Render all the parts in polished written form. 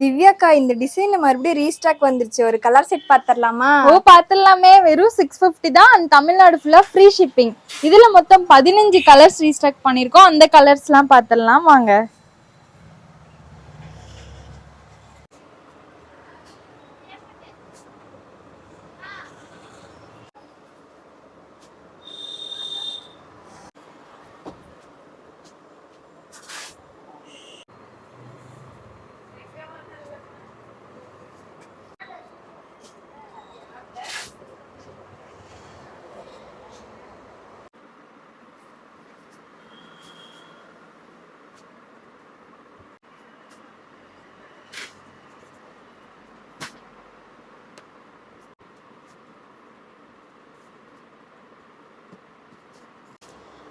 திவ்யாக்கா இந்த டிசைன்ல மறுபடியும் ரீஸ்டாக் வந்துருச்சு. ஒரு கலர் செட் பாத்துடலாமா? ஓ பாத்துடலாமே. வெறும் 650 தான். அண்ட் தமிழ்நாடு ஃபுல்லா ஃப்ரீ ஷிப்பிங். இதுல மொத்தம் 15 கலர்ஸ் ரீஸ்டாக் பண்ணிருக்கோம். அந்த கலர்ஸ்லாம் பாத்துடலாம் வாங்க.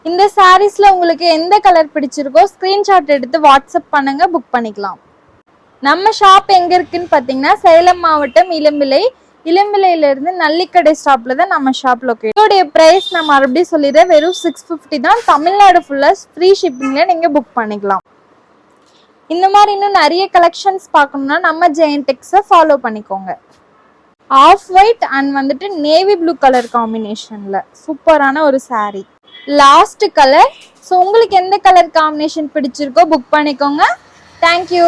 இந்த சாரீஸ்ல உங்களுக்கு எந்த கலர் பிடிச்சிருக்கோ ஸ்கிரீன்ஷாட் எடுத்து வாட்ஸ்அப் பண்ணுங்க, புக் பண்ணிக்கலாம். நம்ம ஷாப் எங்க இருக்குன்னு பாத்தீங்கன்னா சேலம் மாவட்டம் இளம்பிள்ளையில இருந்து நல்லிக்கடை ஸ்டாப்ல தான் நம்ம ஷாப் லொகேட். இதோடைய பிரைஸ் நான் மறுபடியும் சொல்லிடுறேன், வெறும் 650 தான். தமிழ்நாடு ஃபுல்லா ஃப்ரீ ஷிப்பிங்ல நீங்க புக் பண்ணிக்கலாம். இந்த மாதிரி இன்னும் நிறைய கலெக்ஷன்ஸ் பார்க்கணும்னா நம்ம ஜெயன்டெக்ஸை ஃபாலோ பண்ணிக்கோங்க. ஆஃப் ஒயிட் அண்ட் வந்துட்டு நேவி ப்ளூ கலர் காம்பினேஷன்ல சூப்பரான ஒரு சாரீ. Last colour. ஸோ உங்களுக்கு எந்த கலர் காம்பினேஷன் பிடிச்சிருக்கோ புக் பண்ணிக்கோங்க. தேங்க்யூ.